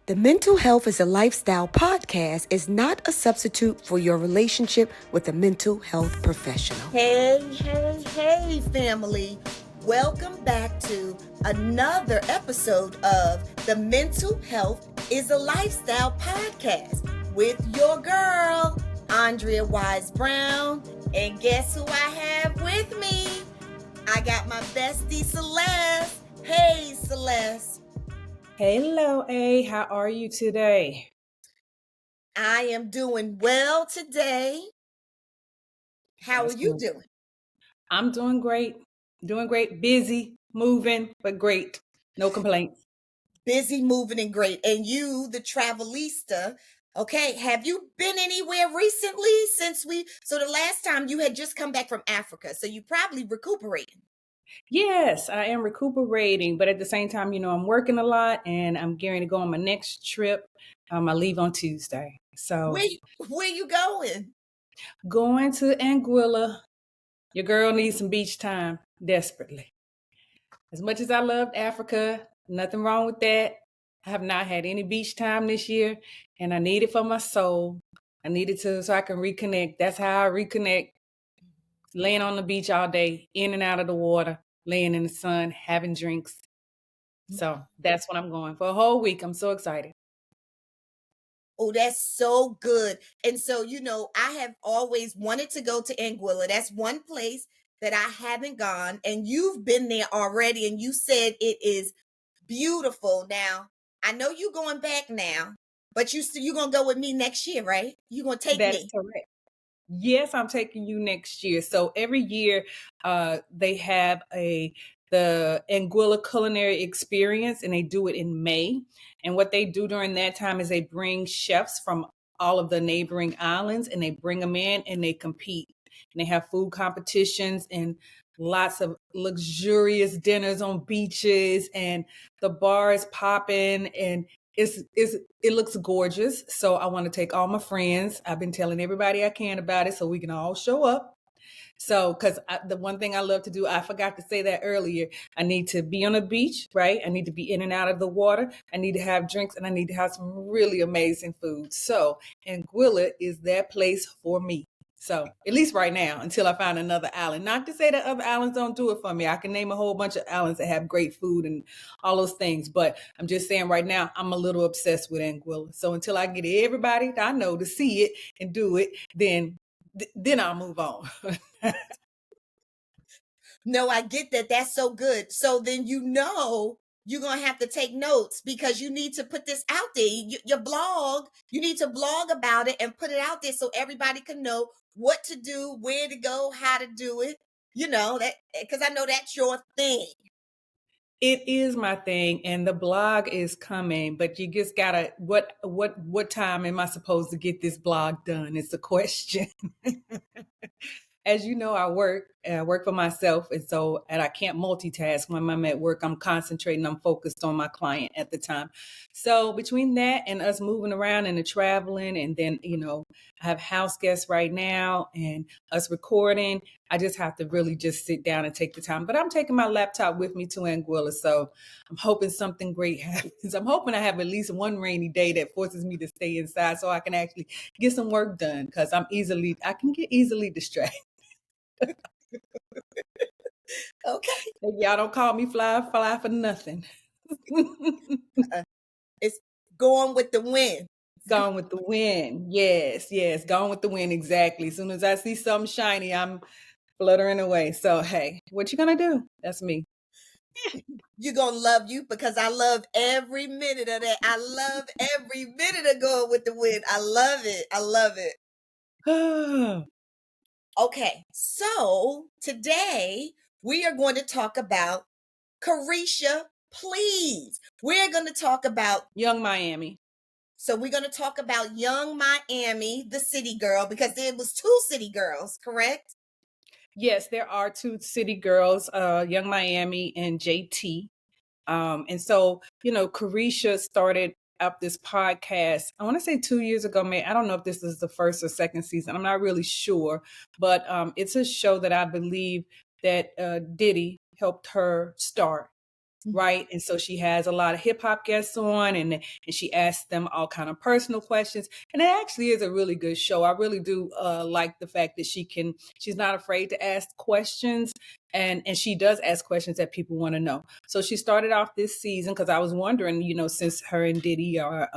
The Mental Health is a Lifestyle podcast is not a substitute for your relationship with a mental health professional. Hey, family. Welcome back to another episode of The Mental Health is a Lifestyle podcast with your girl, Andrea Wise Brown. And guess who I have with me? I got my bestie, Celeste. Hey, Celeste. Hello, A. How are you today? I am doing well today. How are you doing? I'm doing great. Doing great. Busy, moving, but great. No complaints. Busy, moving, and great. And you, the travelista, okay, have you been anywhere recently so the last time you had just come back from Africa, so you probably recuperating. Yes, I am recuperating, but at the same time, I'm working a lot and I'm gearing to go on my next trip. I leave on Tuesday. So where you going? Going to Anguilla. Your girl needs some beach time desperately. As much as I loved Africa, nothing wrong with that. I have not had any beach time this year, and I need it for my soul. I need it so I can reconnect. That's how I reconnect. Laying on the beach all day, in and out of the water, laying in the sun, having drinks. So that's what I'm going for a whole week. I'm so excited. Oh, that's so good. And so, I have always wanted to go to Anguilla. That's one place that I haven't gone. And you've been there already. And you said it is beautiful. Now, I know you're going back now, but you're going to go with me next year, right? You're going to take That's me. correct. Yes, I'm taking you next year. So every year they have the Anguilla Culinary Experience, and they do it in May. And what they do during that time is they bring chefs from all of the neighboring islands, and they bring them in and they compete. And they have food competitions and lots of luxurious dinners on beaches, and the bar is popping, and it looks gorgeous. So I want to take all my friends. I've been telling everybody I can about it so we can all show up. So, because the one thing I love to do, I forgot to say that earlier, I need to be on the beach, right? I need to be in and out of the water. I need to have drinks, and I need to have some really amazing food. So Anguilla is that place for me. So at least right now, until I find another island. Not to say that other islands don't do it for me. I can name a whole bunch of islands that have great food and all those things. But I'm just saying right now, I'm a little obsessed with Anguilla. So until I get everybody that I know to see it and do it, then I'll move on. No, I get that. That's so good. So then you're going to have to take notes because you need to put this out there. Your blog, you need to blog about it and put it out there so everybody can know what to do, where to go, how to do it. That because I know that's your thing. It is my thing, and the blog is coming, but you just gotta, what time am I supposed to get this blog done? It's a question. As you know, I work for myself, and I can't multitask when I'm at work. I'm concentrating, I'm focused on my client at the time. So between that and us moving around and the traveling, and then, I have house guests right now and us recording, I just have to really just sit down and take the time. But I'm taking my laptop with me to Anguilla, so I'm hoping something great happens. I'm hoping I have at least one rainy day that forces me to stay inside so I can actually get some work done, because I can get easily distracted. Okay. Y'all don't call me fly for nothing. It's going with the wind. Gone with the wind. Yes, gone with the wind. Exactly. As soon as I see something shiny, I'm fluttering away. So, hey, what you gonna do? That's me. You're going to love you because I love every minute of that. I love every minute of going with the wind. I love it. I love it. Okay, so today we are going to talk about CARESHA Please. We're going to talk about Young Miami. So we're going to talk about Young Miami, the city girl, because there was two city girls, correct? Yes, there are two city girls, Young Miami and JT. And so, CARESHA started up this podcast, I want to say 2 years ago, May. I don't know if this is the first or second season. I'm not really sure, but it's a show that I believe that Diddy helped her start. right? And so she has a lot of hip hop guests on, and she asks them all kind of personal questions. And it actually is a really good show. I really do like the fact that she's not afraid to ask questions, and she does ask questions that people want to know. So she started off this season because I was wondering, since her and Diddy are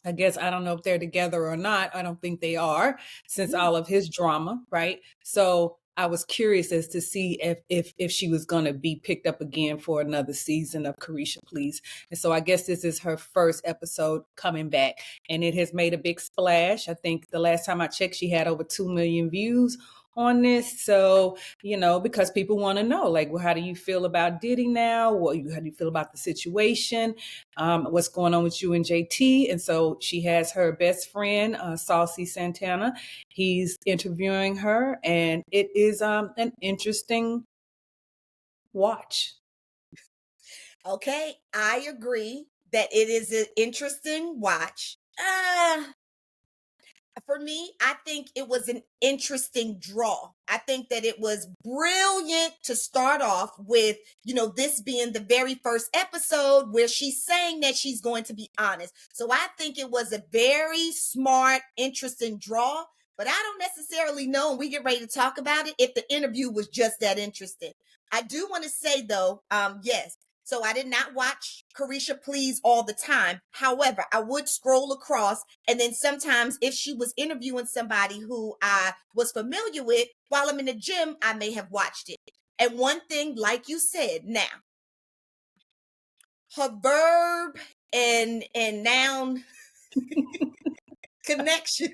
I guess I don't know if they're together or not. I don't think they are, since all of his drama, right? So I was curious as to see if she was going to be picked up again for another season of CARESHA Please. And so I guess this is her first episode coming back, and it has made a big splash. I think the last time I checked, she had over 2 million views on this. So, because people want to know, like, well, how do you feel about Diddy now? How do you feel about the situation? What's going on with you and JT? And so she has her best friend, Saucy Santana. He's interviewing her, and it is an interesting watch. Okay, I agree that it is an interesting watch. For me, I think it was an interesting draw. I think that it was brilliant to start off with, this being the very first episode where she's saying that she's going to be honest. So I think it was a very smart, interesting draw, but I don't necessarily know, when we get ready to talk about it, if the interview was just that interesting. I do want to say though, yes, so I did not watch CARESHA Please all the time. However, I would scroll across, and then sometimes if she was interviewing somebody who I was familiar with while I'm in the gym, I may have watched it. And one thing, like you said, now, her verb and noun connection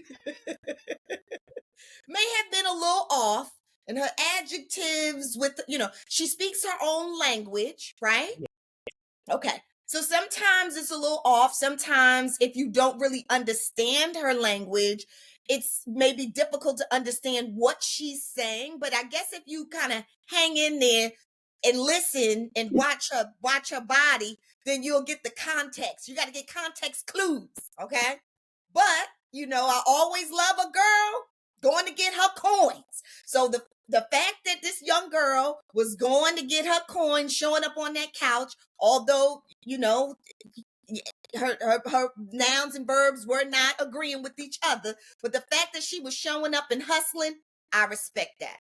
may have been a little off, and her adjectives with, she speaks her own language, right? Okay. So sometimes it's a little off. Sometimes if you don't really understand her language, it's maybe difficult to understand what she's saying. But I guess if you kind of hang in there and listen and watch her body, then you'll get the context. You got to get context clues. Okay. But, I always love a girl going to get her coins. So the fact that this young girl was going to get her coins, showing up on that couch, although, her nouns and verbs were not agreeing with each other, but the fact that she was showing up and hustling, I respect that.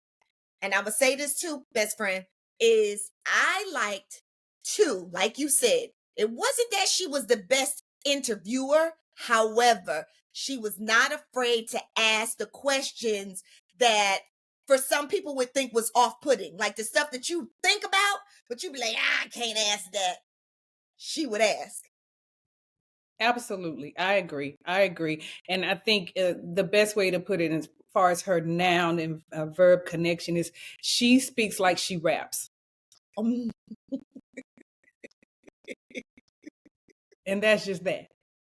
And I would say this too, best friend, is I liked too, like you said, it wasn't that she was the best interviewer. However, she was not afraid to ask the questions that for some people would think was off-putting, like the stuff that you think about, but you'd be like, I can't ask that. She would ask. Absolutely. I agree. And I think the best way to put it as far as her noun and verb connection is she speaks like she raps. And that's just that,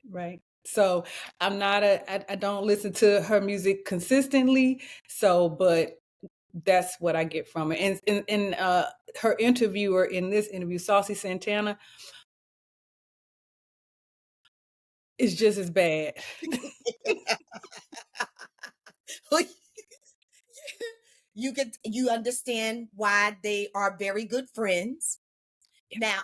right? So I'm not I don't listen to her music consistently. So, but that's what I get from it. And her interviewer in this interview, Saucy Santana, is just as bad. You understand why they are very good friends. Yeah. Now,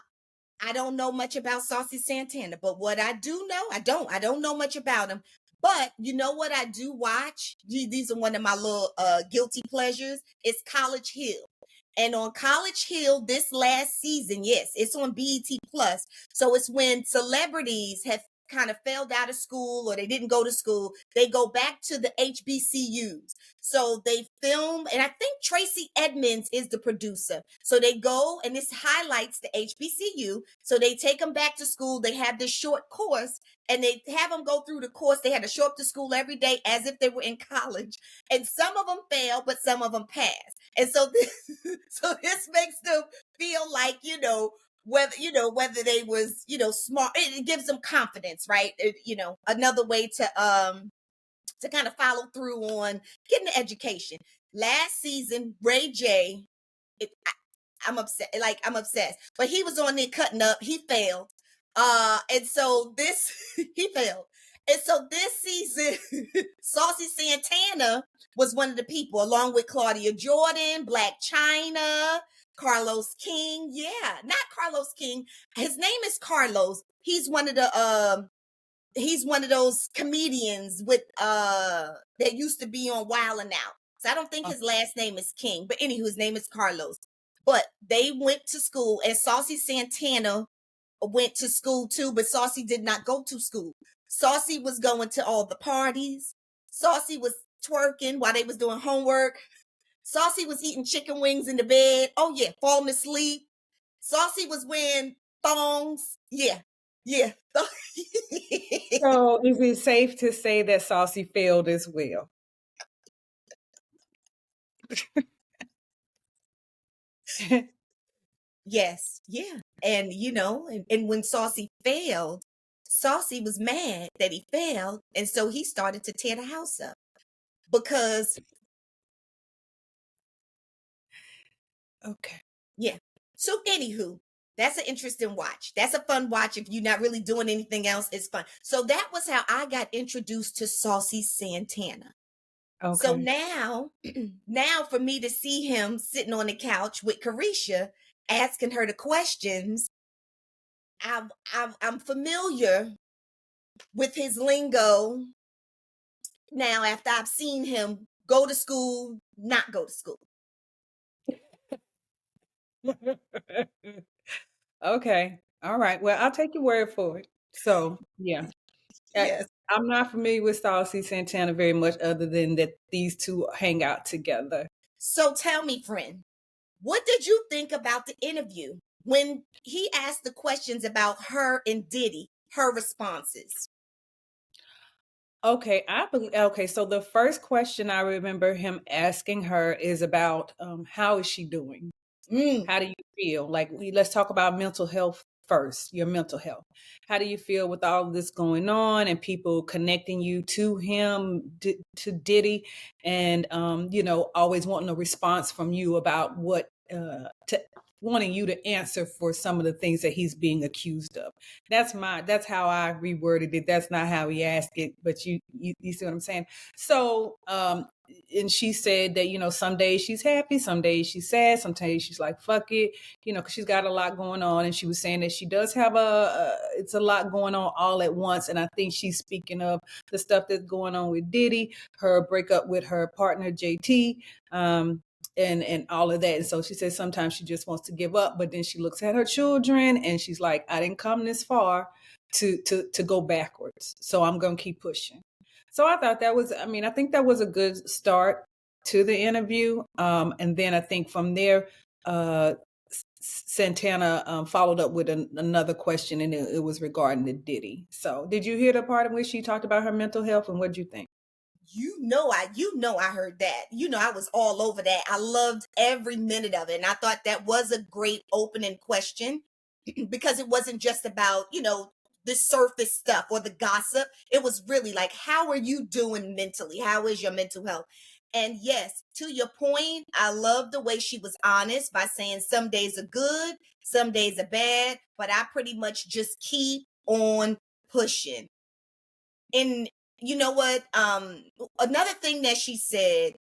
I don't know much about Saucy Santana, but what I do know, I don't know much about him. But you know what I do watch? These are one of my little guilty pleasures. It's College Hill. And on College Hill this last season, yes, it's on BET Plus. So it's when celebrities have kind of failed out of school or they didn't go to school, they go back to the HBCUs. So they film, and I think Tracy Edmonds is the producer. So they go, and this highlights the HBCU. So they take them back to school. They have this short course, and they have them go through the course. They had to show up to school every day as if they were in college. And some of them fail, but some of them pass. And so this makes them feel like, whether they was, smart. It gives them confidence, right? Another way to kind of follow through on getting the education. Last season, Ray J, I'm upset. Like, I'm obsessed. But he was on there cutting up. He failed. And so this, he failed. And so this season, Saucy Santana was one of the people, along with Claudia Jordan, Black China, Carlos King. Yeah, not Carlos King. His name is Carlos. He's one of those comedians with that used to be on Wild 'N Out. So I don't think his last name is King, but anywho, his name is Carlos. But they went to school, and Saucy Santana went to school too, but Saucy did not go to school. Saucy was going to all the parties. Saucy was twerking while they was doing homework. Saucy was eating chicken wings in the bed. Oh yeah, falling asleep. Saucy was wearing thongs. Yeah. Yeah. So is it safe to say that Saucy failed as well? Yes. Yeah. And and when Saucy failed, Saucy was mad that he failed. And so he started to tear the house up because, Okay. yeah. So anywho, that's an interesting watch. That's a fun watch. If you're not really doing anything else, it's fun. So that was how I got introduced to Saucy Santana. So Okay. now for me to see him sitting on the couch with CARESHA, asking her the questions, I'm familiar with his lingo now after I've seen him go to school, not go to school. Okay. All right. Well, I'll take your word for it. So, yeah. Yes. I'm not familiar with Saucy Santana very much, other than that these two hang out together. So tell me, friend, what did you think about the interview when he asked the questions about her and Diddy, her responses? Okay, okay. So the first question I remember him asking her is about how is she doing? Mm. How do you feel? Like, let's talk about mental health first, your mental health. How do you feel with all of this going on and people connecting you to him, to Diddy, and, always wanting a response from you about wanting you to answer for some of the things that he's being accused of. That's how I reworded it. That's not how he asked it, but you see what I'm saying? So, and she said that, some days she's happy, some days she's sad, sometimes she's like, fuck it, because she's got a lot going on. And she was saying that she does have it's a lot going on all at once. And I think she's speaking of the stuff that's going on with Diddy, her breakup with her partner, JT, and all of that. And so she says sometimes she just wants to give up, but then she looks at her children and she's like, I didn't come this far to go backwards. So I'm going to keep pushing. So I thought I think that was a good start to the interview. And then I think from there, Santana followed up with another question, and it was regarding the Diddy. So did you hear the part in which she talked about her mental health, and what did you think? I heard that. I was all over that. I loved every minute of it. And I thought that was a great opening question because it wasn't just about, the surface stuff or the gossip. It was really like, how are you doing mentally? How is your mental health? And yes, to your point, I love the way she was honest by saying some days are good, some days are bad, but I pretty much just keep on pushing. And you know what? Another thing that she said,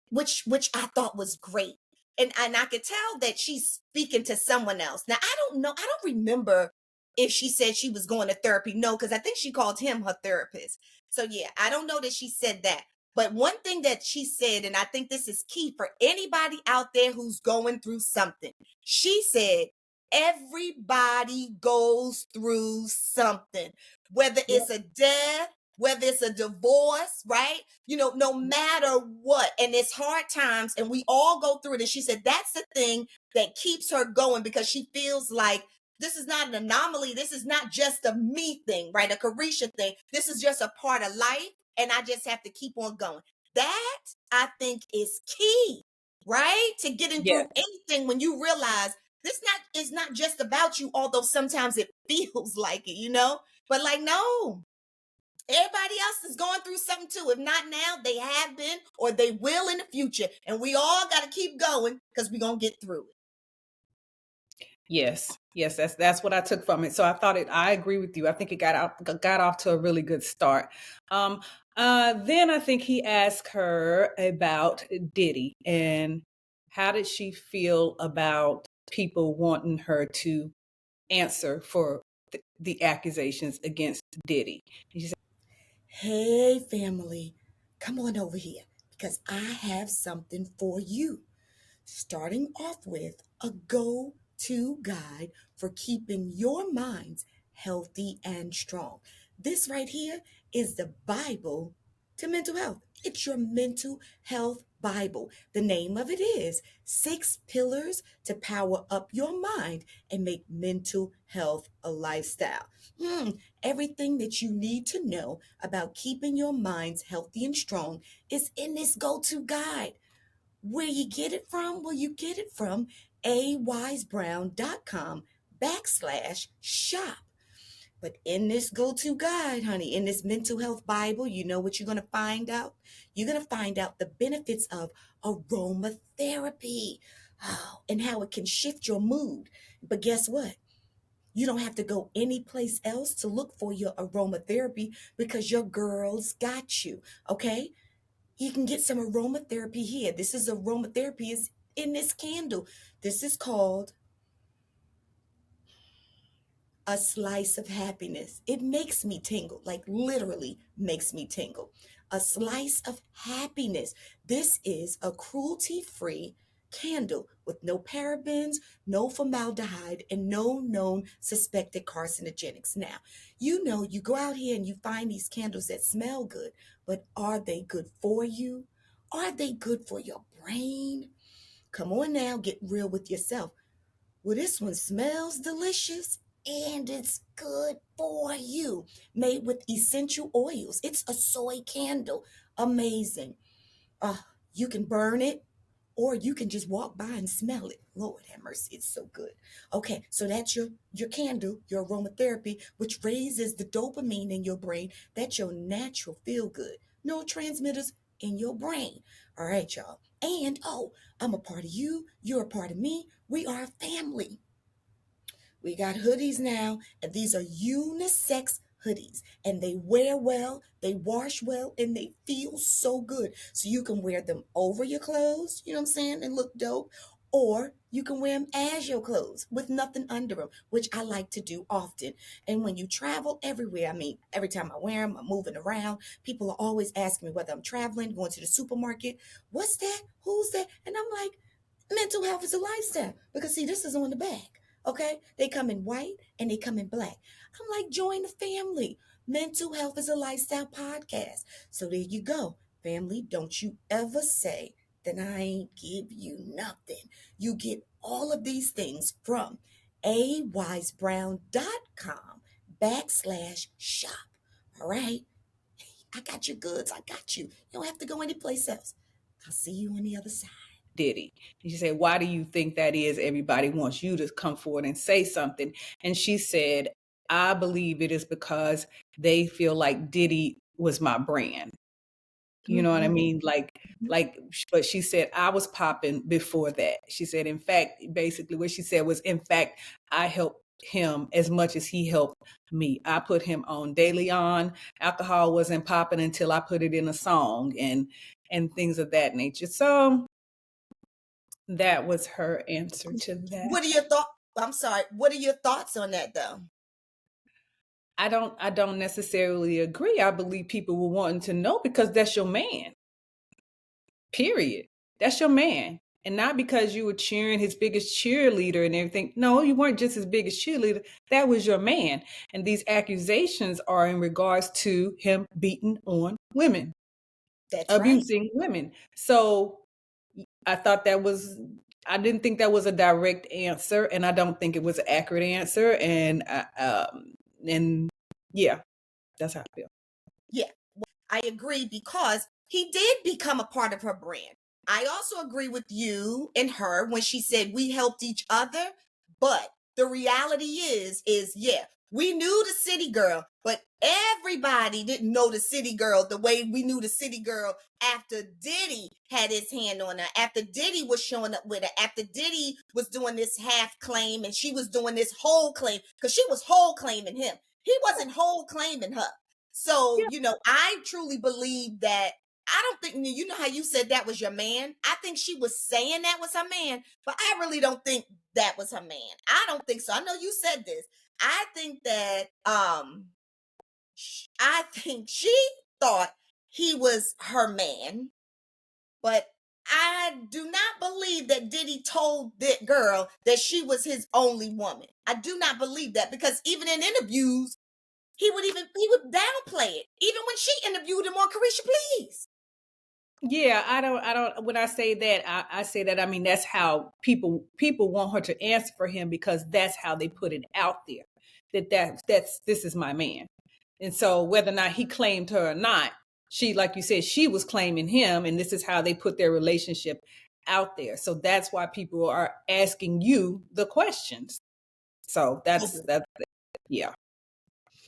which I thought was great, and I could tell that she's speaking to someone else. Now I don't know, I don't remember if she said she was going to therapy. No, because I think she called him her therapist. So yeah, I don't know that she said that. But one thing that she said, and I think this is key for anybody out there who's going through something, she said, everybody goes through something, whether it's a death, whether it's a divorce, right? No matter what. And it's hard times and we all go through it. And she said that's the thing that keeps her going because she feels like this is not an anomaly. This is not just a me thing, right? A CARESHA thing. This is just a part of life. And I just have to keep on going. That I think is key, right? To getting Yeah. through anything when you realize it's not just about you, although sometimes it feels like it. But like, no, everybody else is going through something too. If not now, they have been or they will in the future. And we all got to keep going because we're going to get through it. Yes, that's what I took from it. So I agree with you. I think it got off to a really good start. Then I think he asked her about Diddy and how did she feel about people wanting her to answer for the accusations against Diddy. And she said, "Hey, family, come on over here because I have something for you. Starting off with a go-to guide for keeping your minds healthy and strong. This right here is the Bible to mental health. It's your mental health Bible. The name of it is 6 Pillars to Power Up Your Mind and Make Mental Health a Lifestyle. Everything that you need to know about keeping your minds healthy and strong is in this go-to guide. Where you get it from? Well, you get it from awisebrown.com/shop. But in this go-to guide, honey, in this mental health Bible, you know what you're going to find out? You're going to find out the benefits of aromatherapy. Oh, and how it can shift your mood. But guess what? You don't have to go anyplace else to look for your aromatherapy because your girls got you, okay? You can get some aromatherapy here. This is aromatherapy is in this candle. This is called a slice of happiness. It makes me tingle, like literally makes me tingle. A slice of happiness. This is a cruelty-free candle with no parabens, no formaldehyde, and no known suspected carcinogenics. Now, you know, you go out here and you find these candles that smell good, but are they good for you? Are they good for your brain? Come on now, get real with yourself. Well, this one smells delicious and it's good for you. Made with essential oils. It's a soy candle. Amazing. You can burn it or you can just walk by and smell it. Lord have mercy, it's so good. Okay, so that's your candle, your aromatherapy, which raises the dopamine in your brain. That's your natural feel good neurotransmitters in your brain. All right, y'all. And I'm a part of you, you're a part of me. We are a family. We got hoodies now, and these are unisex hoodies, and they wear well, they wash well, and they feel so good. So you can wear them over your clothes, you know what I'm saying, and look dope, or you can wear them as your clothes with nothing under them, which I like to do often. And when you travel everywhere, I mean, every time I wear them, I'm moving around. People are always asking me whether I'm traveling, going to the supermarket. What's that? Who's that? And I'm like, mental health is a lifestyle. Because see, this is on the back. Okay, they come in white and they come in black. I'm like, join the family. Mental health is a lifestyle podcast. So there you go, family. Don't you ever say that I ain't give you nothing. You get all of these things from awisebrown.com/shop. All right, I got your goods. I got you. You don't have to go anyplace else. I'll see you on the other side. Diddy. And she said, why do you think that is? Everybody wants you to come forward and say something. And she said, I believe it is because they feel like Diddy was my brand. You know what I mean? But she said, I was popping before that. She said, in fact, basically what she said was, in fact, I helped him as much as he helped me. I put him on daily on. Alcohol wasn't popping until I put it in a song and things of that nature. So that was her answer to that. What are your thoughts? I'm sorry. What are your thoughts on that, though? I don't necessarily agree. I believe people were wanting to know because that's your man. Period. That's your man. And not because you were cheering his biggest cheerleader and everything. No, you weren't just his biggest cheerleader. That was your man. And these accusations are in regards to him beating on women. That's abusing right. women. So I didn't think that was a direct answer, and I don't think it was an accurate answer. And yeah, that's how I feel. Yeah, I agree because he did become a part of her brand. I also agree with you and her when she said we helped each other, but the reality is yeah, we knew the city girl, but everybody didn't know the city girl the way we knew the city girl after Diddy had his hand on her, after Diddy was showing up with her, after Diddy was doing this half claim and she was doing this whole claim because she was whole claiming him. He wasn't whole claiming her. So, Yeah. you know, I truly believe that. I don't think, you know how you said that was your man? I think she was saying that was her man, but I really don't think that was her man. I don't think so. I know you said this. I think that I think she thought he was her man, but I do not believe that Diddy told that girl that she was his only woman. I do not believe that, because even in interviews, he would downplay it. Even when she interviewed him on CARESHA Please. Yeah, I don't, when I say that, I say that, I mean, that's how people want her to answer for him, because that's how they put it out there. This is my man. And so whether or not he claimed her or not, she, like you said, she was claiming him, and this is how they put their relationship out there. So that's why people are asking you the questions. So that's yeah.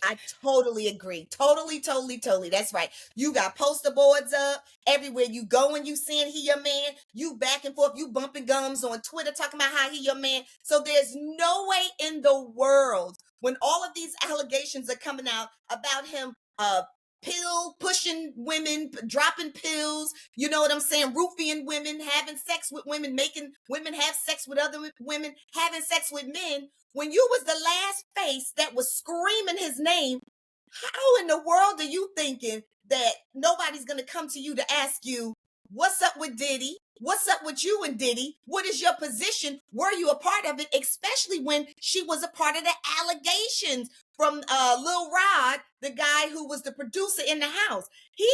I totally agree. Totally. That's right. You got poster boards up everywhere you go, and you saying he your man. You back and forth. You bumping gums on Twitter talking about how he your man. So there's no way in the world, when all of these allegations are coming out about him pill pushing women, dropping pills, you know what I'm saying, roofing women, having sex with women, making women have sex with other women, having sex with men, when you was the last face that was screaming his name, how in the world are you thinking that nobody's going to come to you to ask you, what's up with Diddy? What's up with you and Diddy? What is your position? Were you a part of it? Especially when she was a part of the allegations from Lil Rod, the guy who was the producer in the house. He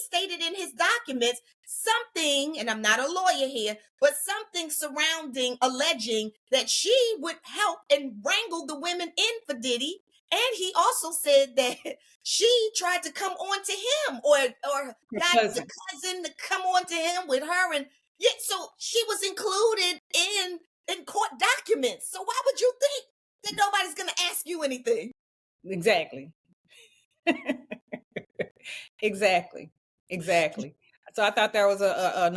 stated in his documents something, and I'm not a lawyer here, but something surrounding alleging that she would help and wrangle the women in for Diddy. And he also said that she tried to come on to him, or got the cousin to come on to him with her. And yeah, so she was included in court documents. So why would you think that nobody's going to ask you anything? Exactly. Exactly. So I thought there was an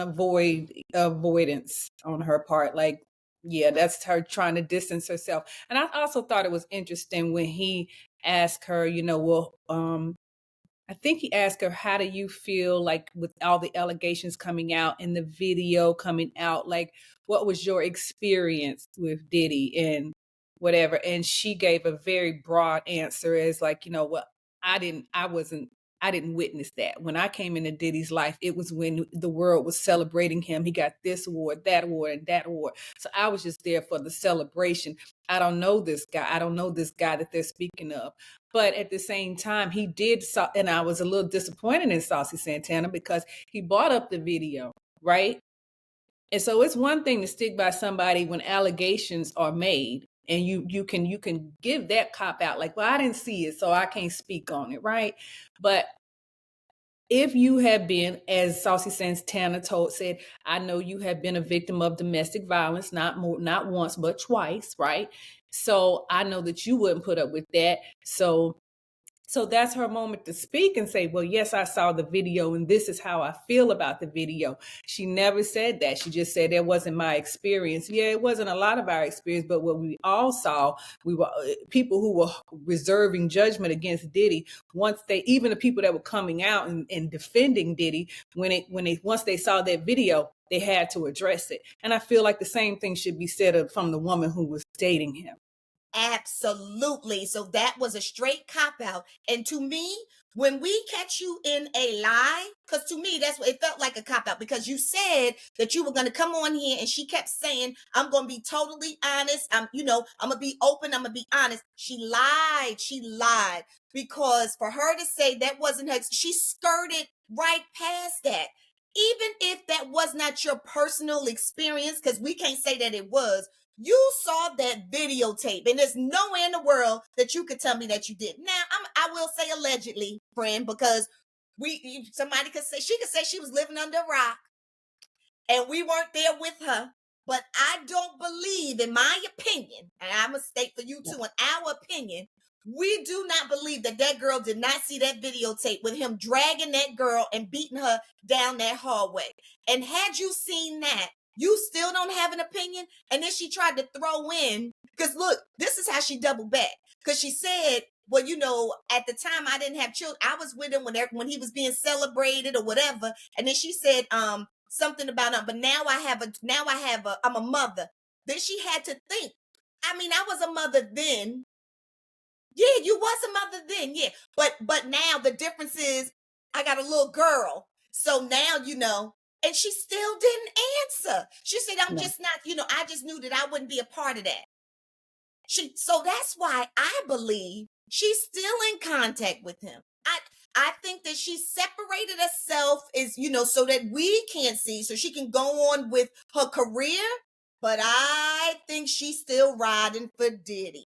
avoidance on her part. Like, yeah, that's her trying to distance herself. And I also thought it was interesting when he asked her, well, I think he asked her, how do you feel like with all the allegations coming out and the video coming out? Like, what was your experience with Diddy and whatever? And she gave a very broad answer as like, well, I didn't witness that. When I came into Diddy's life, it was when the world was celebrating him. He got this award, that award, and that award. So I was just there for the celebration. I don't know this guy. I don't know this guy that they're speaking of. But at the same time, he did, and I was a little disappointed in Saucy Santana because he brought up the video, right? And so it's one thing to stick by somebody when allegations are made, and you can give that cop out like, well, I didn't see it, so I can't speak on it, right? But if you have been, as Saucy Santana said, I know you have been a victim of domestic violence, not once, but twice, right? So I know that you wouldn't put up with that. So that's her moment to speak and say, well, yes, I saw the video and this is how I feel about the video. She never said that. She just said that wasn't my experience. Yeah, it wasn't a lot of our experience, but what we all saw, we were people who were reserving judgment against Diddy. Even the people that were coming out and defending Diddy, once they saw that video, they had to address it. And I feel like the same thing should be said from the woman who was dating him. Absolutely. So that was a straight cop out. And to me, when we catch you in a lie, because to me, that's what it felt like, a cop out, because you said that you were going to come on here and she kept saying, I'm going to be totally honest. I'm going to be open. I'm going to be honest. She lied because for her to say that wasn't her, she skirted right past that. Even if that was not your personal experience, because we can't say that it was, you saw that videotape, and there's no way in the world that you could tell me that you did. Now, I will say allegedly, friend, because somebody could say she was living under a rock, and we weren't there with her. But I don't believe, in my opinion, and I'm a state for you too, in our opinion, we do not believe that girl did not see that videotape with him dragging that girl and beating her down that hallway. And had you seen that, you still don't have an opinion? And then she tried to throw in, because look, this is how she doubled back. Because she said, well, at the time I didn't have children. I was with him when he was being celebrated or whatever. And then she said something about, but now I'm a mother. Then she had to think. I mean, I was a mother then. Yeah, you was a mother then, yeah. But now the difference is I got a little girl. So now, and she still didn't answer. She said, I'm No. just not, I just knew that I wouldn't be a part of that. So that's why I believe she's still in contact with him. I think that she separated herself so that we can't see, so she can go on with her career. But I think she's still riding for Diddy.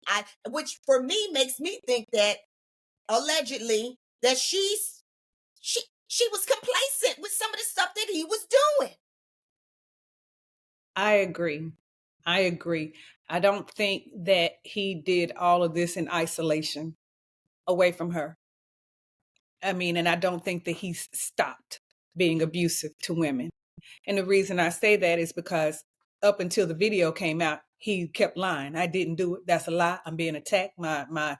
Which for me makes me think that allegedly that she was complacent with some of the stuff that he was doing. I agree. I don't think that he did all of this in isolation away from her. I mean, and I don't think that he's stopped being abusive to women. And the reason I say that is because up until the video came out, he kept lying. I didn't do it. That's a lie. I'm being attacked. My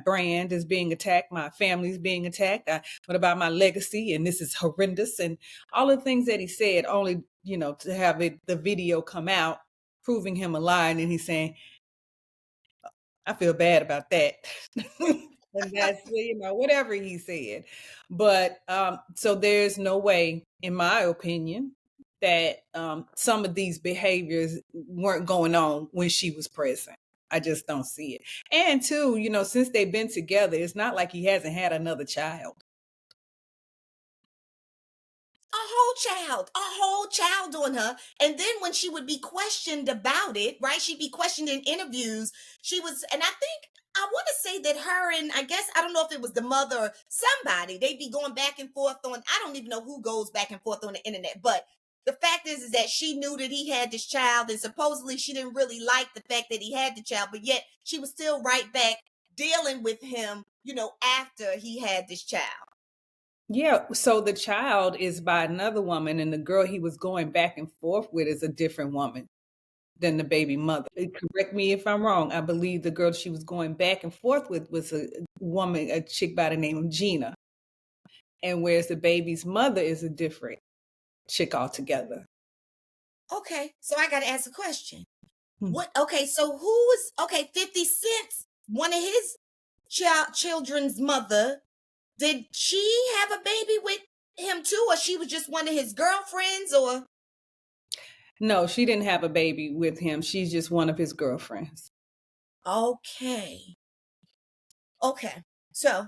brand is being attacked. My family's being attacked. What about my legacy? And this is horrendous. And all the things that he said, only, to have the video come out proving him a lie. And he's saying, I feel bad about that. And that's, whatever he said. But so there's no way, in my opinion, that some of these behaviors weren't going on when she was present. I just don't see it. And two, since they've been together, it's not like he hasn't had another child. A whole child on her. And then when she would be questioned about it, right? She'd be questioned in interviews. And I want to say that her and I don't know if it was the mother or somebody, they'd be going back and forth I don't even know who goes back and forth on the internet, but the fact is that she knew that he had this child, and supposedly she didn't really like the fact that he had the child, but yet she was still right back dealing with him, after he had this child. Yeah, so the child is by another woman, and the girl he was going back and forth with is a different woman than the baby mother. Correct me if I'm wrong. I believe the girl she was going back and forth with was a chick by the name of Gina. And whereas the baby's mother is a different chick altogether. Okay, so I got to ask a question. So who was 50 Cent, one of his children's mother? Did she have a baby with him too, or she was just one of his girlfriends, or? No, she didn't have a baby with him. She's just one of his girlfriends. Okay. So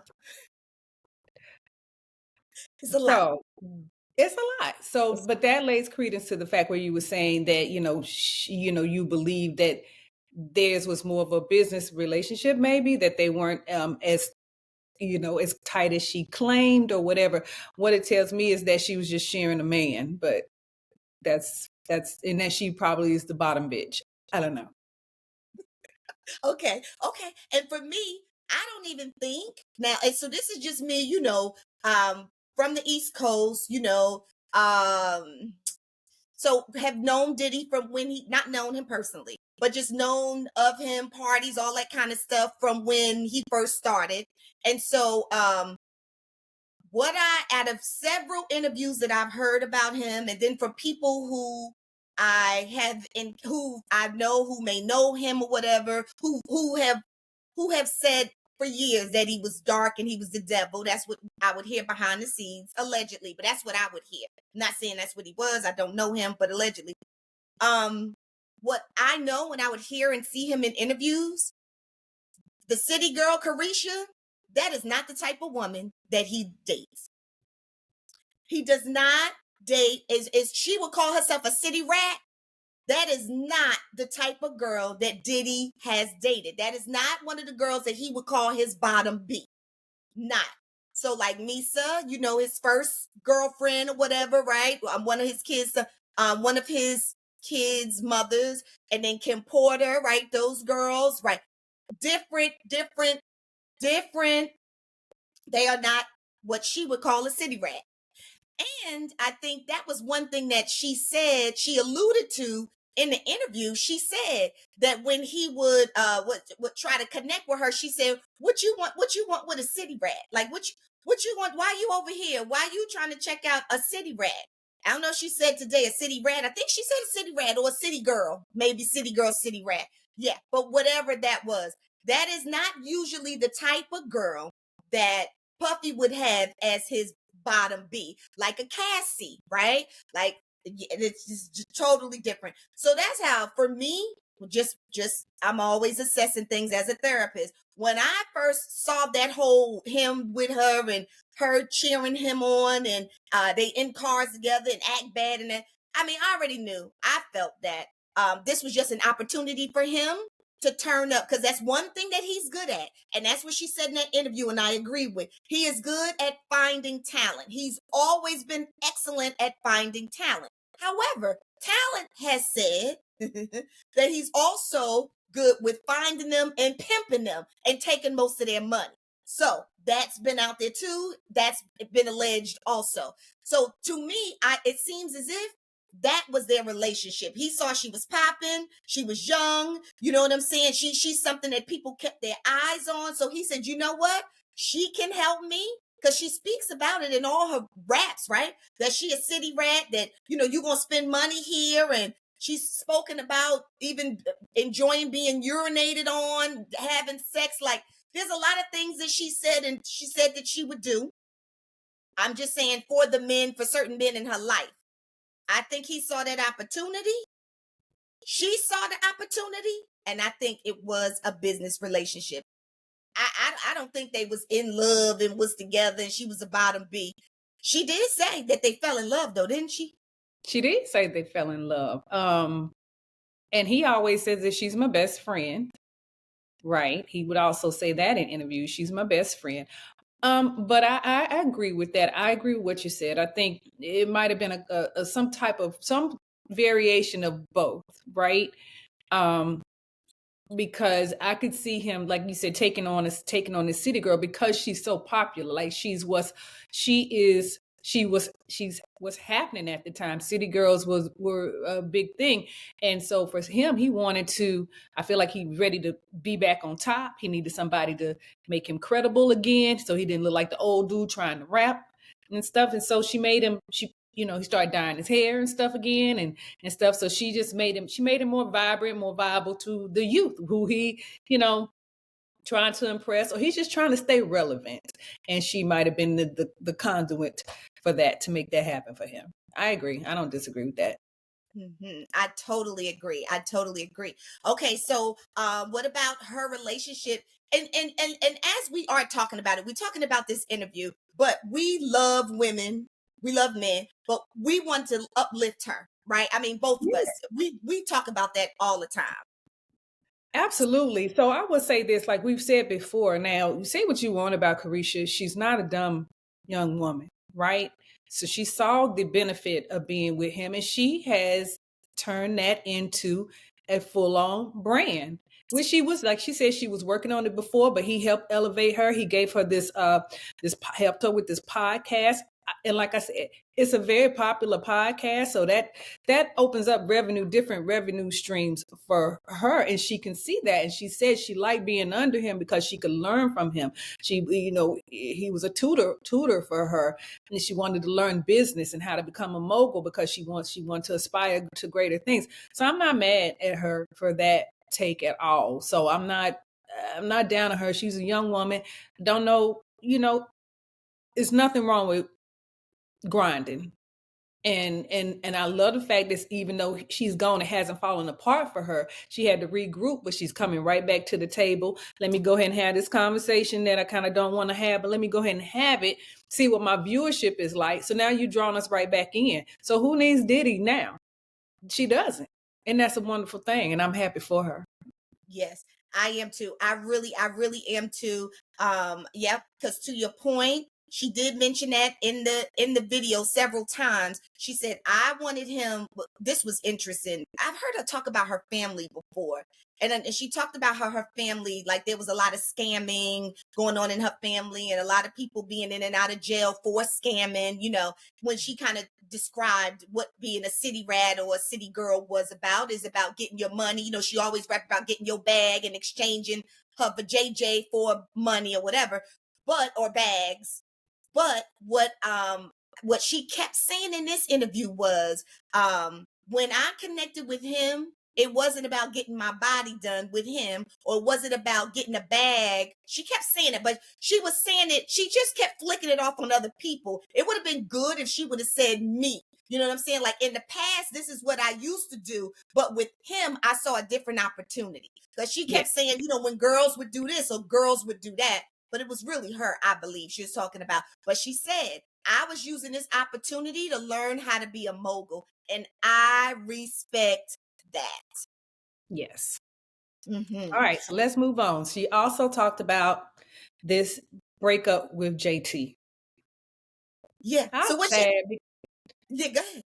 it's a lot. It's a lot. So, but that lays credence to the fact where you were saying that, you believe that theirs was more of a business relationship, maybe that they weren't as tight as she claimed or whatever. What it tells me is that she was just sharing a man, but that's and that she probably is the bottom bitch. I don't know. Okay. And for me, I don't even think now, and so this is just me, from the East Coast, so have known Diddy from when not known him personally, but just known of him, parties, all that kind of stuff from when he first started. And so, out of several interviews that I've heard about him, and then from people who who I know who may know him or whatever, who have said for years that he was dark and he was the devil. That's what I would hear behind the scenes, allegedly, but that's what I would hear. I'm not saying that's what he was. I don't know him, but allegedly. What I know when I would hear and see him in interviews, the city girl CARESHA, that is not the type of woman that he dates. He does not date, as she would call herself, a city rat. That is not the type of girl that Diddy has dated. That is not one of the girls that he would call his bottom B. Not. So like Misa, his first girlfriend or whatever, right? One of his kids' mothers, and then Kim Porter, right? Those girls, right? Different. They are not what she would call a city rat. And I think that was one thing that she alluded to in the interview. She said that when he would try to connect with her, she said, what you want with a city rat? Like what you want? Why you over here? Why you trying to check out a city rat? I don't know if she said today a city rat. I think she said a city rat or a city girl. Maybe city girl, city rat. Yeah, but whatever that was, that is not usually the type of girl that Puffy would have as his bottom B, like a Cassie, right? Like it's just totally different. So that's how, for me, just I'm always assessing things as a therapist. When I first saw that whole him with her and her cheering him on, and they in cars together and act bad, and that, I mean, I already knew. I felt that this was just an opportunity for him to turn up, because that's one thing that he's good at, and that's what she said in that interview, and I agree with. He is good at finding talent. He's always been excellent at finding talent. However, talent has said that he's also good with finding them and pimping them and taking most of their money. So that's been out there too. That's been alleged also. So to me, it seems as if that was their relationship. He saw she was popping, she was young, you know what I'm saying? She's something that people kept their eyes on. So he said, you know what? She can help me, because she speaks about it in all her raps, right? That she a city rat, that, you're going to spend money here. And she's spoken about even enjoying being urinated on, having sex. Like, there's a lot of things that she said, and she said that she would do. I'm just saying, for the men, for certain men in her life. I think he saw that opportunity. She saw the opportunity, and I think it was a business relationship. I don't think they was in love and was together and she was a bottom B. She did say that they fell in love, though, didn't she? She did say they fell in love. And he always says that she's my best friend, right? He would also say that in interviews, she's my best friend. But I agree with that. I agree with what you said. I think it might have been some variation of both, right? Because I could see him, like you said, taking on this city girl, because she's so popular. Like she's what's happening at the time. City girls were a big thing. And so for him, he wanted to, I feel like he's ready to be back on top. He needed somebody to make him credible again, so he didn't look like the old dude trying to rap and stuff. And so she made him, he started dyeing his hair and stuff again and stuff. So she just made him more vibrant, more viable to the youth who he, trying to impress, or he's just trying to stay relevant. And she might have been the conduit for that, to make that happen for him. I agree. I don't disagree with that. Mm-hmm. I totally agree. Okay, so what about her relationship? And as we are talking about it, we're talking about this interview, but we love women, we love men, but we want to uplift her, right? I mean, both of us. We talk about that all the time. Absolutely. So I would say this, like we've said before. Now, you say what you want about CARESHA. She's not a dumb young woman, right? So she saw the benefit of being with him, and she has turned that into a full-on brand. Which she was, like she said, she was working on it before, but he helped elevate her. He gave her helped her with this podcast. And like I said, it's a very popular podcast, so that opens up different revenue streams for her, and she can see that. And she said she liked being under him because she could learn from him. She, he was a tutor for her, and she wanted to learn business and how to become a mogul, because she wanted to aspire to greater things. So I'm not mad at her for that take at all. So I'm not down on her. She's a young woman. Don't know, there's nothing wrong with grinding. And I love the fact that even though she's gone, it hasn't fallen apart for her. She had to regroup, but she's coming right back to the table. Let me go ahead and have this conversation that I kind of don't want to have, but let me go ahead and have it, see what my viewership is like. So now you're drawing us right back in. So who needs Diddy now? She doesn't. And that's a wonderful thing. And I'm happy for her. Yes, I am too. I really am too. Yep, because to your point, she did mention that in the video several times. She said, I wanted him. This was interesting. I've heard her talk about her family before. And she talked about how her family, like there was a lot of scamming going on in her family, and a lot of people being in and out of jail for scamming, when she kind of described what being a city rat or a city girl was about, is about getting your money. She always rap about getting your bag and exchanging her for JJ for money or whatever, or bags. But what what she kept saying in this interview was, when I connected with him, it wasn't about getting my body done with him, or was it about getting a bag? She kept saying it, but she was saying it, she just kept flicking it off on other people. It would have been good if she would have said me. You know what I'm saying? Like, in the past, this is what I used to do, but with him, I saw a different opportunity. Because she kept saying, when girls would do this or girls would do that, but it was really her, I believe, she was talking about. But she said, I was using this opportunity to learn how to be a mogul, and I respect that. Yes. Mm-hmm. All right, so let's move on. She also talked about this breakup with JT. Yeah. I'm So what sad. Yeah, go ahead.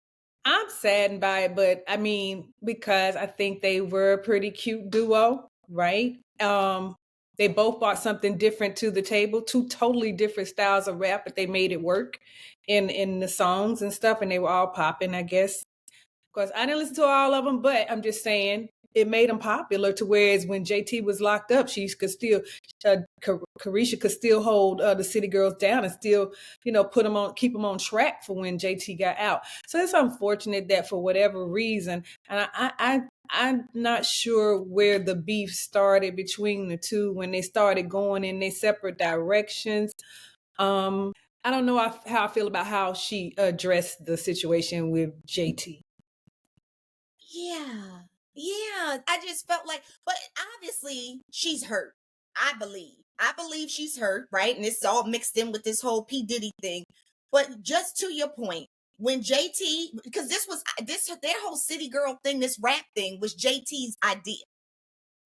I'm saddened by it, but I mean, because I think they were a pretty cute duo, right? They both brought something different to the table, two totally different styles of rap, but they made it work in the songs and stuff, and they were all popping, I guess. Of course, I didn't listen to all of them, but I'm just saying it made them popular to whereas when JT was locked up, she could still, CARESHA could still hold the City Girls down and still, put them on, keep them on track for when JT got out. So it's unfortunate that for whatever reason, and I'm not sure where the beef started between the two when they started going in their separate directions. I don't know how I feel about how she addressed the situation with JT. Yeah. Yeah. I just felt like, but obviously she's hurt. I believe. I believe she's hurt, right? And it's all mixed in with this whole P. Diddy thing. But just to your point, when JT, because their whole city girl thing, this rap thing was JT's idea.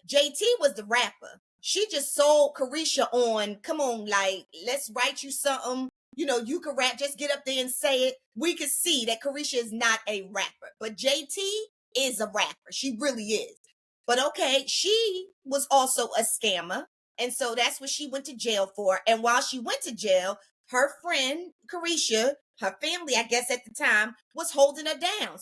JT was the rapper. She just sold CARESHA on, come on, like, let's write you something. You can rap, just get up there and say it. We could see that CARESHA is not a rapper, but JT is a rapper. She really is. But okay, she was also a scammer. And so that's what she went to jail for. And while she went to jail, her friend, CARESHA, her family, I guess at the time, was holding her down.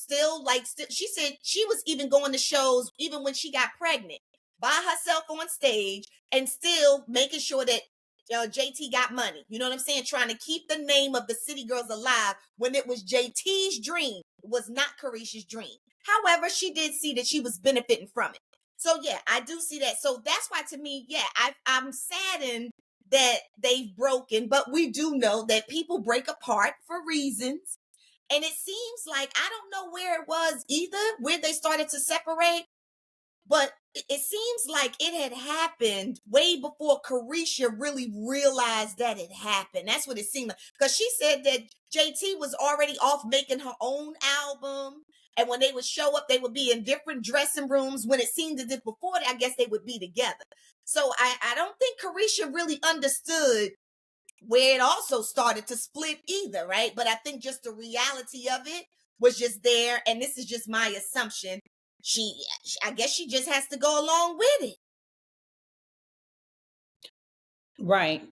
She said she was even going to shows even when she got pregnant by herself on stage and still making sure that JT got money. You know what I'm saying? Trying to keep the name of the City Girls alive when it was JT's dream. It was not CARESHA's dream. However, she did see that she was benefiting from it. So yeah, I do see that. So that's why to me, yeah, I'm saddened that they've broken, but we do know that people break apart for reasons. And it seems like, I don't know where it was either, where they started to separate, but it seems like it had happened way before CARESHA really realized that it happened. That's what it seemed like. Because she said that JT was already off making her own album. And when they would show up, they would be in different dressing rooms. When it seemed as if before that, I guess they would be together. So I don't think CARESHA really understood where it also started to split either, right? But I think just the reality of it was just there. And this is just my assumption. I guess she just has to go along with it. Right.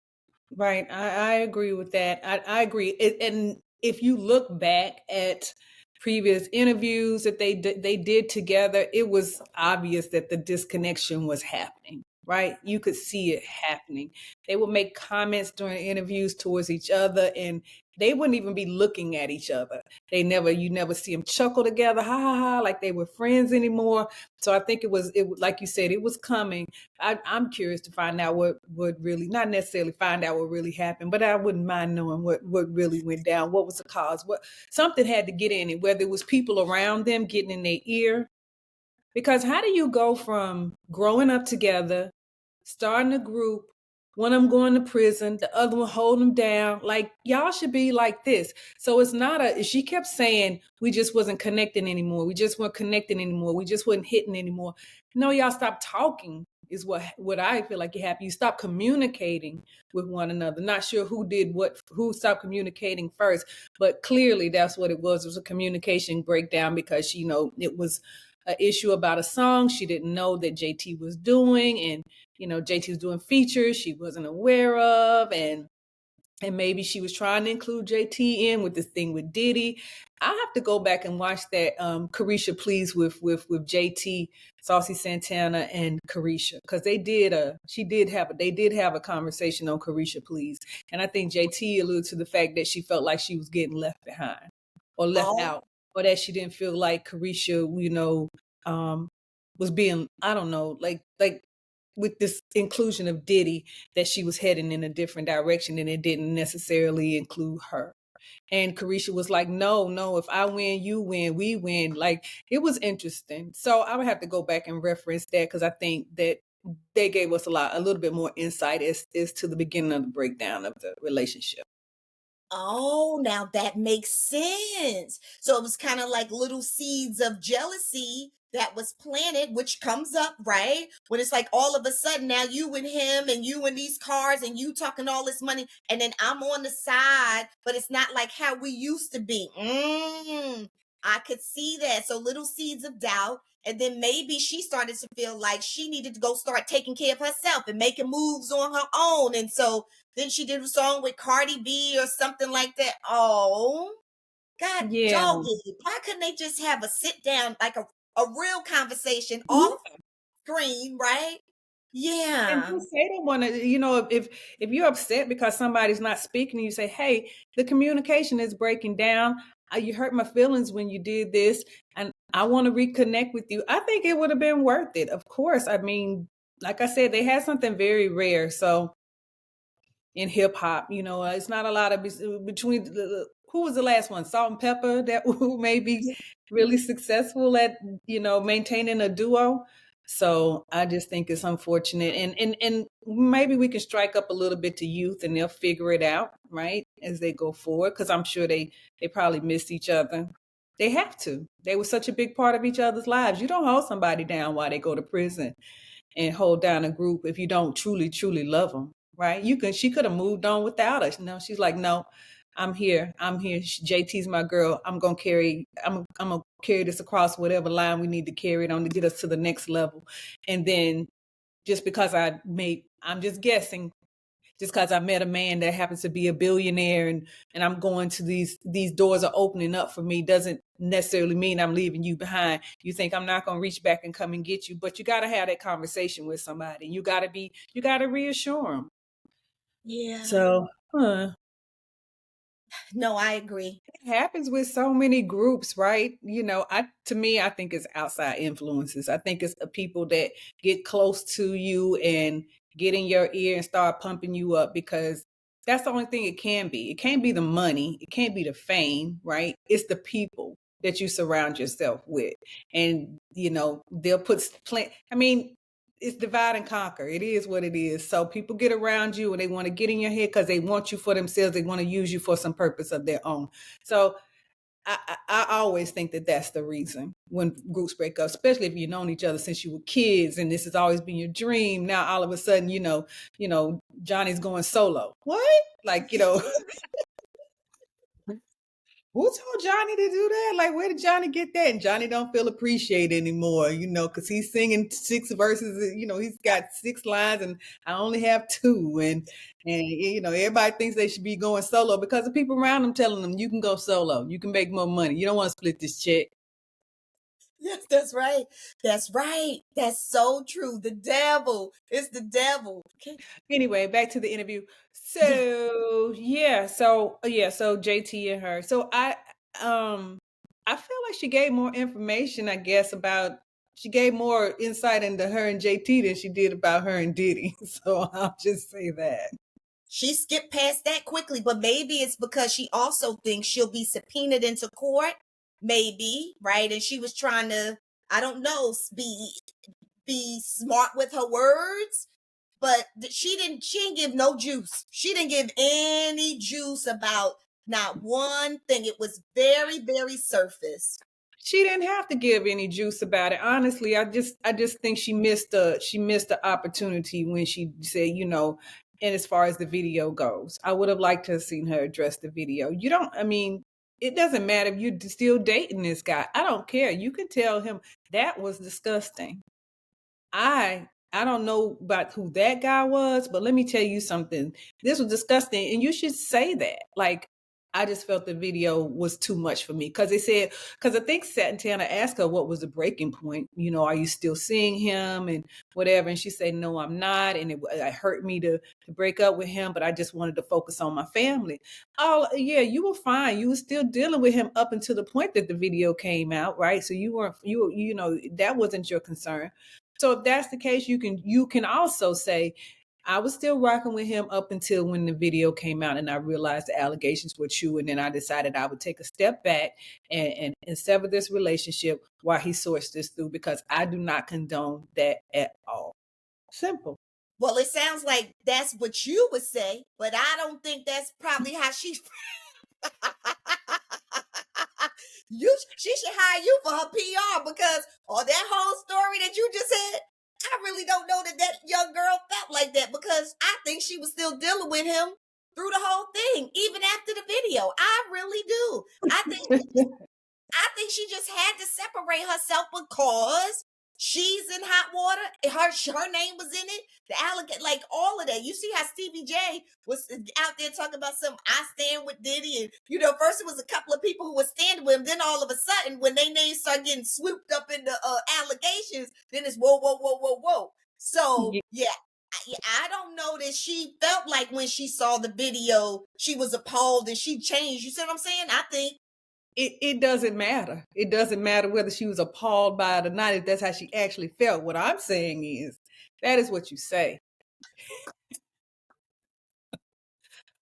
I agree with that. I agree. And if you look back at previous interviews that they did together, it was obvious that the disconnection was happening. Right? You could see it happening. They would make comments during interviews towards each other, and they wouldn't even be looking at each other. You never see them chuckle together, ha ha ha, like they were friends anymore. So I think it like you said, it was coming. I'm curious to find out what really, not necessarily find out what really happened, but I wouldn't mind knowing what really went down. What was the cause? Something had to get in it, whether it was people around them getting in their ear. Because how do you go from growing up together, starting a group, one of them going to prison, the other one holding them down? Like, y'all should be like this. So it's not she kept saying we just wasn't connecting anymore. We just weren't connecting anymore. We just wasn't hitting anymore. No, y'all stop talking is what I feel like it happened. You stop communicating with one another. Not sure who did what, who stopped communicating first, but clearly that's what it was. It was a communication breakdown because, it was an issue about a song she didn't know that JT was doing, and JT was doing features she wasn't aware of, and maybe she was trying to include JT in with this thing with Diddy. I have to go back and watch that CARESHA Please with JT, Saucy Santana, and CARESHA, because they did have a conversation on CARESHA Please, and I think JT alluded to the fact that she felt like she was getting left behind or left out, or that she didn't feel like CARESHA, was being, I don't know, like with this inclusion of Diddy, that she was heading in a different direction and it didn't necessarily include her. And CARESHA was like, no, if I win, you win, we win. Like, it was interesting. So I would have to go back and reference that, because I think that they gave us a little bit more insight as to the beginning of the breakdown of the relationship. Oh, now that makes sense. So it was kind of like little seeds of jealousy that was planted, which comes up, right? When it's like all of a sudden now you and him and you and these cars and you talking all this money, and then I'm on the side, but it's not like how we used to be. I could see that. So little seeds of doubt. And then maybe she started to feel like she needed to go start taking care of herself and making moves on her own. And so then she did a song with Cardi B or something like that. Oh, God Yeah. dog it. Why couldn't they just have a sit down, like a real conversation off screen, right? And Yeah. just say they want to, if you're upset because somebody's not speaking, you say, hey, the communication is breaking down. You hurt my feelings when you did this, and I want to reconnect with you. I think it would have been worth it. Of course. I mean, like I said, they had something very rare. So in hip hop, it's not a lot of between who was the last one? Salt and Pepper, that who may be really successful at, maintaining a duo. So I just think it's unfortunate, and maybe we can strike up a little bit to youth, and they'll figure it out, right, as they go forward. Because I'm sure they probably miss each other. They have to. They were such a big part of each other's lives. You don't hold somebody down while they go to prison, and hold down a group if you don't truly, truly love them, right? She could have moved on without us. No, she's like, no, I'm here. JT's my girl. I'm gonna carry this across whatever line we need to carry it on to get us to the next level. And then just because I'm just guessing, just because I met a man that happens to be a billionaire, and I'm going to these doors are opening up for me, doesn't necessarily mean I'm leaving you behind. You think I'm not going to reach back and come and get you, but you got to have that conversation with somebody. You got to reassure them. Yeah. So, No, I agree. it happens with so many groups, right? To me, I think it's outside influences. I think it's the people that get close to you and get in your ear and start pumping you up, because that's the only thing it can be. It can't be the money. It can't be the fame, right? It's the people that you surround yourself with. And, they'll I mean, it's divide and conquer. It is what it is. So people get around you and they want to get in your head because they want you for themselves. They want to use you for some purpose of their own. So I always think that that's the reason when groups break up, especially if you've known each other since you were kids and this has always been your dream. Now all of a sudden, Johnny's going solo. What? Like, who told Johnny to do that? Like, where did Johnny get that? And Johnny don't feel appreciated anymore, because he's singing 6 verses. He's got 6 lines and I only have 2. And everybody thinks they should be going solo because the people around them telling them, you can go solo. You can make more money. You don't want to split this check. Yes, that's right. That's right. That's so true. The devil. It's the devil. Okay. Anyway, back to the interview. Yeah. So so JT and her. So I feel like she gave more information, I guess, she gave more insight into her and JT than she did about her and Diddy. So I'll just say that. She skipped past that quickly, but maybe it's because she also thinks she'll be subpoenaed into court. Maybe, right? And she was trying to, I don't know, be smart with her words. But she didn't give no juice. She didn't give any juice about not one thing. It was very, very surface. She didn't have to give any juice about it. Honestly, I just think she missed the opportunity when she said, and as far as the video goes, I would have liked to have seen her address the video. It doesn't matter if you're still dating this guy. I don't care. You can tell him that was disgusting. I don't know about who that guy was, but let me tell you something. This was disgusting, and you should say that. Like, I just felt the video was too much for me because I think Santana asked her what was the breaking point. Are you still seeing him and whatever? And she said, no, I'm not. And it hurt me to break up with him, but I just wanted to focus on my family. Oh, yeah, you were fine. You were still dealing with him up until the point that the video came out, right? So that wasn't your concern. So if that's the case, you can also say, I was still rocking with him up until when the video came out and I realized the allegations were true. And then I decided I would take a step back and sever this relationship while he sorts this through, because I do not condone that at all. Simple. Well, it sounds like that's what you would say, but I don't think that's probably how she she should hire you for her PR, because that whole story that you just said, I really don't know that young girl felt like that, because I think she was still dealing with him through the whole thing, even after the video. I really do. I think she just had to separate herself because she's in hot water. Her name was in it. The alligator, like all of that. You see how Stevie J was out there talking about I stand with Diddy, and first it was a couple of people who were standing with him. Then all of a sudden, when their names start getting swooped up in the allegations, then it's whoa, whoa, whoa, whoa, whoa. So yeah. I don't know that she felt like when she saw the video, she was appalled and she changed. You see what I'm saying? I think it doesn't matter. It doesn't matter whether she was appalled by it or not, if that's how she actually felt. What I'm saying is, that is what you say.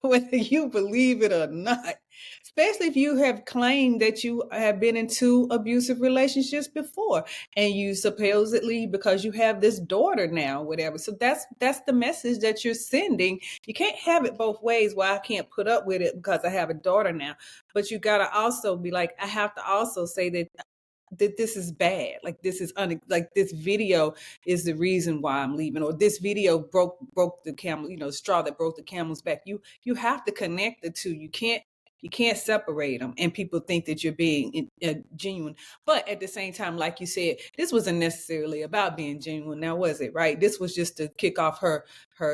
Whether you believe it or not, especially if you have claimed that you have been in 2 abusive relationships before, and you supposedly, because you have this daughter now, whatever. So that's the message that you're sending. You can't have it both ways. Well, I can't put up with it because I have a daughter now, but you got to also be like, I have to also say that this is bad. Like, this is like, this video is the reason why I'm leaving, or this video broke the camel, straw that broke the camel's back. You have to connect the two. You can't separate them, and people think that you're being genuine. But at the same time, like you said, this wasn't necessarily about being genuine. Now, was it? Right? This was just to kick off her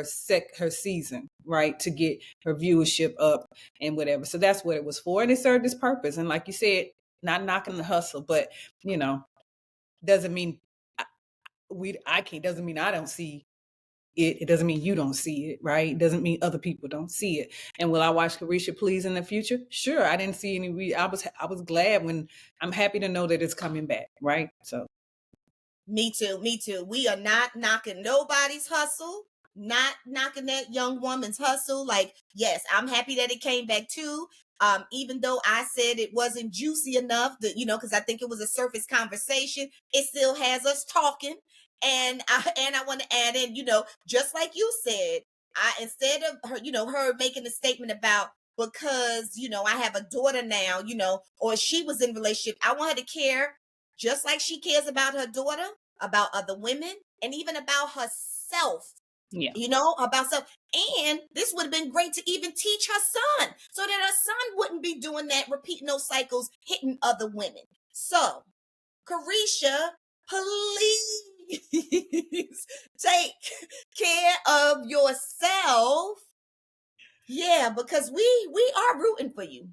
season, right? To get her viewership up and whatever. So that's what it was for, and it served its purpose. And like you said, not knocking the hustle, but doesn't mean doesn't mean I don't see it. It doesn't mean you don't see it, right? It doesn't mean other people don't see it. And will I watch CARESHA Please in the future? Sure. I didn't see any. I was glad when I'm happy to know that it's coming back, right? So. Me too. We are not knocking nobody's hustle. Not knocking that young woman's hustle. Like, yes, I'm happy that it came back too. Even though I said it wasn't juicy enough, that because I think it was a surface conversation, it still has us talking. And I want to add in, just like you said, instead of her, her making a statement about, because I have a daughter now, or she was in a relationship, I want her to care just like she cares about her daughter, about other women, and even about herself. Yeah. About self. And this would have been great to even teach her son, so that her son wouldn't be doing that, repeating those cycles, hitting other women. So, CARESHA, please take care of yourself. Yeah, because we are rooting for you.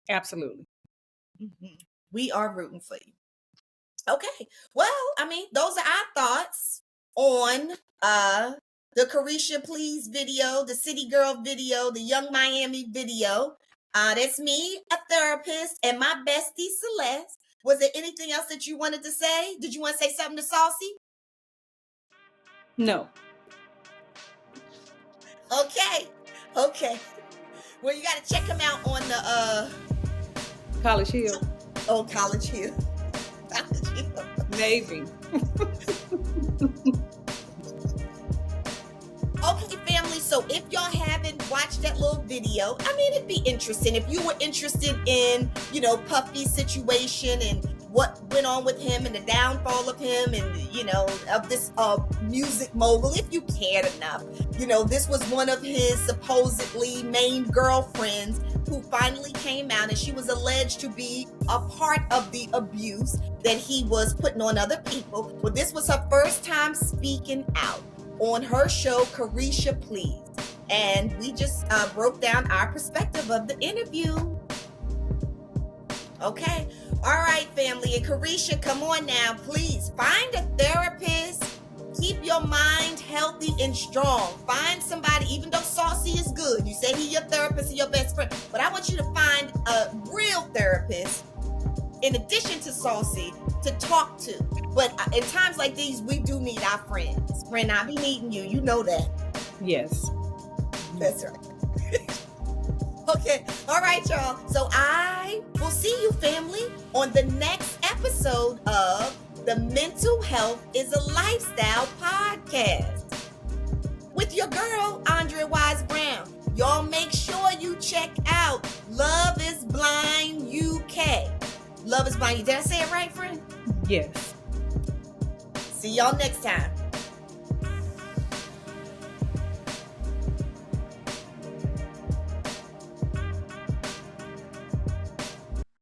Absolutely. Mm-hmm. We are rooting for you. Okay. Well, I mean, those are our thoughts on the CARESHA Please video, the City Girl video, the Young Miami video. That's me, a therapist, and my bestie, Celeste. Was there anything else that you wanted to say? Did you want to say something to Saucy? No. Okay. Well, you got to check him out on the College Hill. Oh, College Hill. Maybe. Okay, family, so if y'all haven't watched that little video, I mean, it'd be interesting. If you were interested in, Puffy's situation and what went on with him and the downfall of him and, of this music mogul, if you cared enough, this was one of his supposedly main girlfriends who finally came out, and she was alleged to be a part of the abuse that he was putting on other people. Well, this was her first time speaking out on her show, CARESHA Please. And we just broke down our perspective of the interview. Okay. All right, family. And CARESHA, come on now, please. Find a therapist. Keep your mind healthy and strong. Find somebody, even though Saucy is good. You say he's your therapist and your best friend. But I want you to find a real therapist, in addition to Saucy, to talk to. But in times like these, we do need our friends. Friend, I be needing you. You know that. Yes. That's right. Okay. All right, y'all. So I will see you, family, on the next episode of the Mental Health is a Lifestyle podcast with your girl, Andrea Wise Brown. Y'all make sure you check out Love is Blind UK. Love is Blind. Did I say it right, friend? Yes. See y'all next time.